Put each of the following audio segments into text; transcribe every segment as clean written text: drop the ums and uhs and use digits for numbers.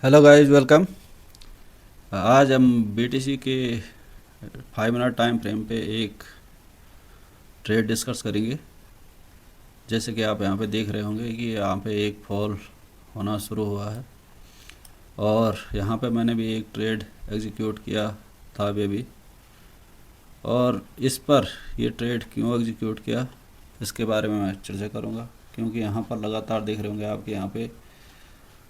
Hello guys, welcome. आज हम BTC के 5 मिनट टाइम फ्रेम पे एक ट्रेड डिस्कस करेंगे। जैसे कि आप यहाँ पे देख रहे होंगे कि यहाँ पे एक फॉल होना शुरू हुआ है और यहाँ पे मैंने भी एक ट्रेड एग्जीक्यूट किया था अभी। और इस पर ये ट्रेड क्यों एग्जीक्यूट किया इसके बारे में मैं चर्चा करूँगा, क्योंकि यहाँ पर लगातार देख रहे होंगे आपके यहाँ पे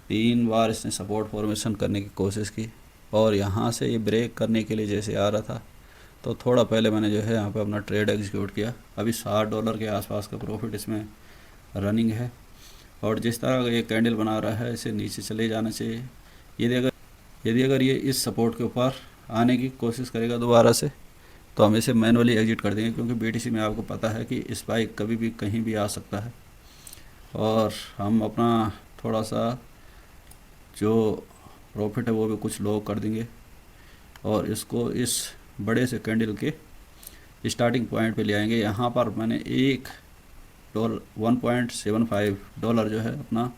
3 बार इसने सपोर्ट फॉर्मेशन करने की कोशिश की और यहाँ से ये ब्रेक करने के लिए जैसे आ रहा था, तो थोड़ा पहले मैंने जो है यहाँ पे अपना ट्रेड एग्जीक्यूट किया। अभी $60 के आसपास का प्रॉफिट इसमें रनिंग है और जिस तरह का ये कैंडल बना रहा है इसे नीचे चले जाना चाहिए। यदि अगर ये इस सपोर्ट के ऊपर आने की कोशिश करेगा दोबारा से, तो हम इसे मैनुअली एग्जिट कर देंगे, क्योंकि बीटीसी में आपको पता है कि स्पाइक कभी भी कहीं भी आ सकता है। और हम अपना थोड़ा सा जो प्रॉफिट है वो भी कुछ लो कर देंगे और इसको इस बड़े से कैंडल के स्टार्टिंग पॉइंट पे ले आएंगे। यहाँ पर मैंने $1 $1.75 जो है अपना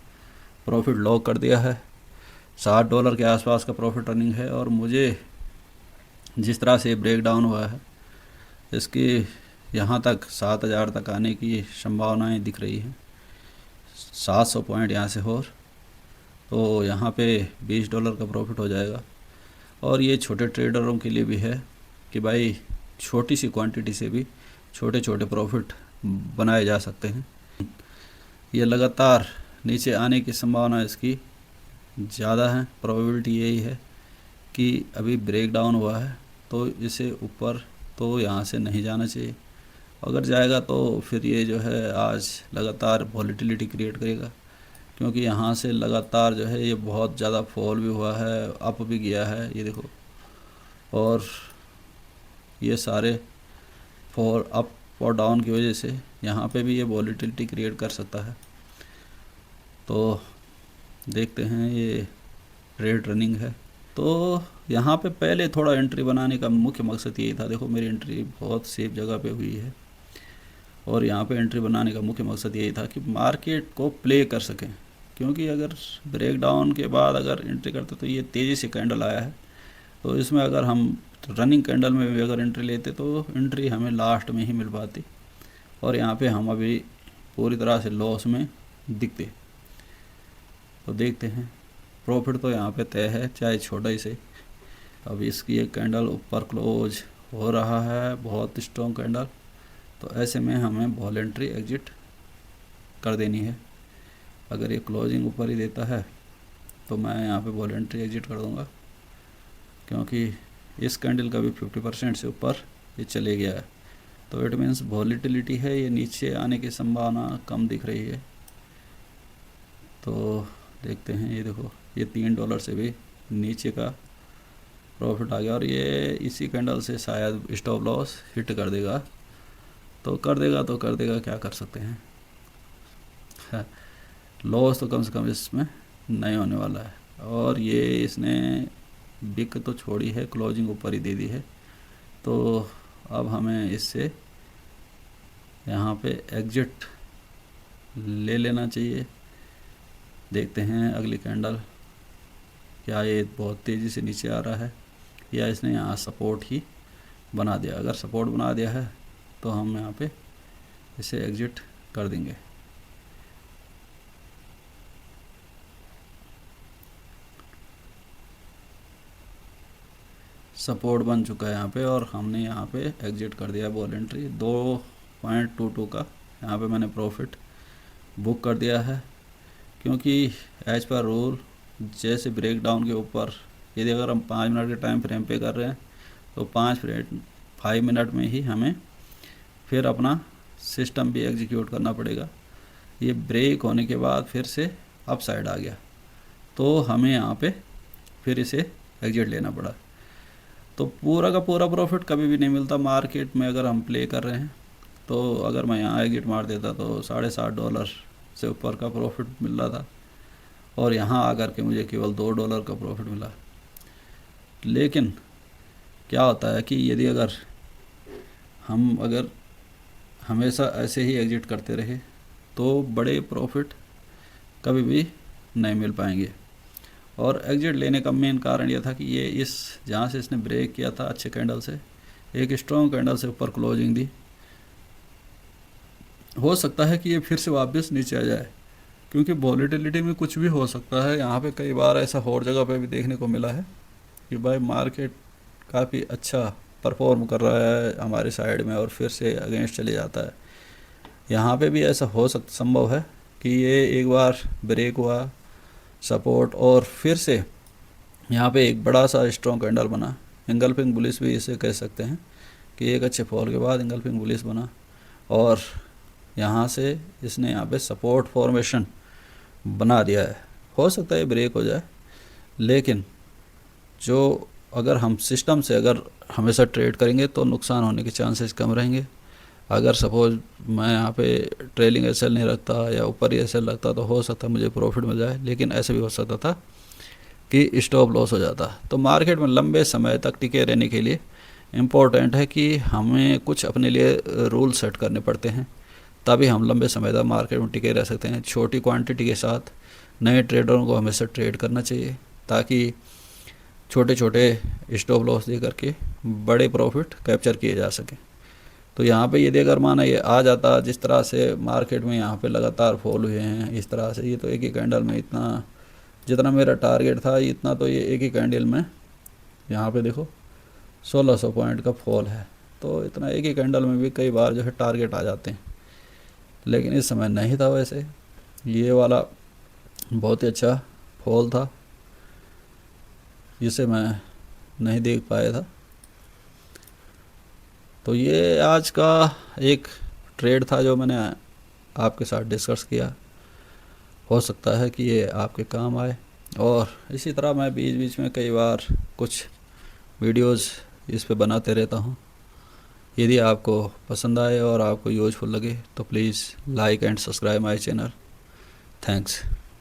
प्रॉफिट लॉक कर दिया है। $60 के आसपास का प्रॉफिट रनिंग है और मुझे जिस तरह से ब्रेक डाउन हुआ है इसकी यहाँ तक 7,000 तक आने की संभावनाएं दिख रही हैं। 700 पॉइंट यहाँ से हो तो यहाँ पे $20 का प्रॉफिट हो जाएगा। और ये छोटे ट्रेडरों के लिए भी है कि भाई छोटी सी क्वांटिटी से भी छोटे छोटे प्रॉफिट बनाए जा सकते हैं। ये लगातार नीचे आने की संभावना इसकी ज़्यादा है। प्रोबेबिलिटी यही है कि अभी ब्रेक डाउन हुआ है तो इसे ऊपर तो यहाँ से नहीं जाना चाहिए। अगर जाएगा तो फिर ये जो है आज लगातार वॉलीटिलिटी क्रिएट करेगा, क्योंकि यहाँ से लगातार जो है ये बहुत ज़्यादा फॉल भी हुआ है, अप भी गया है, ये देखो। और ये सारे फॉल अप और डाउन की वजह से यहाँ पे भी ये वॉलीटिलिटी क्रिएट कर सकता है। तो देखते हैं, ये ट्रेड रनिंग है तो यहाँ पे पहले थोड़ा एंट्री बनाने का मुख्य मकसद यही था। देखो मेरी एंट्री बहुत सेफ जगह पे हुई है और यहाँ पे एंट्री बनाने का मुख्य मकसद यही था कि मार्केट को प्ले कर सकें, क्योंकि अगर ब्रेक डाउन के बाद अगर एंट्री करते तो ये तेज़ी से कैंडल आया है, तो इसमें अगर हम रनिंग कैंडल में भी अगर एंट्री लेते तो एंट्री हमें लास्ट में ही मिल पाती और यहाँ पे हम अभी पूरी तरह से लॉस में दिखते। तो देखते हैं, प्रॉफिट तो यहाँ पे तय है चाहे छोटा ही से। अब इसकी एक कैंडल ऊपर क्लोज हो रहा है, बहुत स्ट्रॉन्ग कैंडल, तो ऐसे में हमें वॉलेंट्री एग्जिट कर देनी है। अगर ये क्लोजिंग ऊपर ही देता है तो मैं यहाँ पे वॉलेंट्री एग्जिट कर दूँगा, क्योंकि इस कैंडल का भी 50% से ऊपर ये चले गया है, तो इट मीन्स वॉलीटिलिटी है, ये नीचे आने की संभावना कम दिख रही है। तो देखते हैं, ये देखो ये $3 से भी नीचे का प्रॉफिट आ गया और ये इसी कैंडल से शायद स्टॉप लॉस हिट कर देगा। तो कर देगा, क्या कर सकते हैं। लॉस तो कम से कम इसमें नहीं होने वाला है। और ये इसने बिक तो छोड़ी है, क्लोजिंग ऊपर ही दे दी है, तो अब हमें इससे यहाँ पे एग्जिट ले लेना चाहिए। देखते हैं अगली कैंडल, क्या ये बहुत तेज़ी से नीचे आ रहा है या इसने यहाँ सपोर्ट ही बना दिया। अगर सपोर्ट बना दिया है तो हम यहाँ पे इसे एग्जिट कर देंगे। सपोर्ट बन चुका है यहाँ पे और हमने यहाँ पे एग्जिट कर दिया वॉलेंट्री। 2.22 का यहाँ पे मैंने प्रॉफिट बुक कर दिया है, क्योंकि एज पर रूल जैसे ब्रेक डाउन के ऊपर यदि अगर हम 5 मिनट के टाइम फ्रेम पे कर रहे हैं तो 5 मिनट में ही हमें फिर अपना सिस्टम भी एग्जीक्यूट करना पड़ेगा। ये ब्रेक होने के बाद फिर से अप साइड आ गया तो हमें यहाँ पे फिर इसे एग्जिट लेना पड़ा। तो पूरा का पूरा प्रॉफिट कभी भी नहीं मिलता मार्केट में अगर हम प्ले कर रहे हैं। तो अगर मैं यहाँ एग्जिट मार देता तो $60.5 से ऊपर का प्रॉफिट मिल रहा था और यहाँ आकर के मुझे केवल $2 का प्रॉफिट मिला। लेकिन क्या होता है कि यदि अगर हमेशा ऐसे ही एग्जिट करते रहे तो बड़े प्रॉफिट कभी भी नहीं मिल पाएंगे। और एग्जिट लेने का मेन कारण यह था कि ये इस जहाँ से इसने ब्रेक किया था अच्छे कैंडल से, एक स्ट्रॉन्ग कैंडल से ऊपर क्लोजिंग दी, हो सकता है कि ये फिर से वापस नीचे आ जाए, क्योंकि वॉलेटिलिटी में कुछ भी हो सकता है। यहाँ पे कई बार ऐसा और जगह पे भी देखने को मिला है कि भाई मार्केट काफ़ी अच्छा परफॉर्म कर रहा है हमारी साइड में और फिर से अगेंस्ट चले जाता है। यहाँ पे भी ऐसा हो संभव है कि ये एक बार ब्रेक हुआ सपोर्ट और फिर से यहाँ पे एक बड़ा सा स्ट्रॉन्ग कैंडल बना, इंगल्फिंग बुलिश भी इसे कह सकते हैं कि एक अच्छे फॉल के बाद इंगल्फिंग बुलिश बना और यहाँ से इसने यहाँ पे सपोर्ट फॉर्मेशन बना दिया है। हो सकता है ब्रेक हो जाए, लेकिन जो अगर हम सिस्टम से अगर हमेशा ट्रेड करेंगे तो नुकसान होने के चांसेस कम रहेंगे। अगर सपोज मैं यहाँ पे ट्रेलिंग एसएल नहीं रखता या ऊपर ही एसएल रखता तो हो सकता है मुझे प्रॉफिट मिल जाए, लेकिन ऐसे भी हो सकता था कि स्टॉप लॉस हो जाता। तो मार्केट में लंबे समय तक टिके रहने के लिए इम्पोर्टेंट है कि हमें कुछ अपने लिए रूल सेट करने पड़ते हैं, तभी हम लंबे समय तक मार्केट में टिके रह सकते हैं। छोटी क्वांटिटी के साथ नए ट्रेडरों को हमेशा ट्रेड करना चाहिए ताकि छोटे छोटे स्टॉप लॉस दे करके बड़े प्रॉफिट कैप्चर किए जा सकें। तो यहाँ पे यदि अगर माना ये आ जाता जिस तरह से मार्केट में यहाँ पे लगातार फॉल हुए हैं इस तरह से, ये तो एक ही कैंडल में इतना, जितना मेरा टारगेट था इतना तो ये एक ही कैंडल में यहाँ पे देखो 1600 पॉइंट का फॉल है। तो इतना एक ही कैंडल में भी कई बार जो है टारगेट आ जाते हैं, लेकिन इस समय नहीं था। वैसे ये वाला बहुत ही अच्छा फॉल था जिसे मैं नहीं देख पाया था। तो ये आज का एक ट्रेड था जो मैंने आपके साथ डिस्कस किया। हो सकता है कि ये आपके काम आए, और इसी तरह मैं बीच बीच में कई बार कुछ वीडियोस इस पे बनाते रहता हूँ। यदि आपको पसंद आए और आपको यूजफुल लगे तो please like and subscribe my channel. Thanks.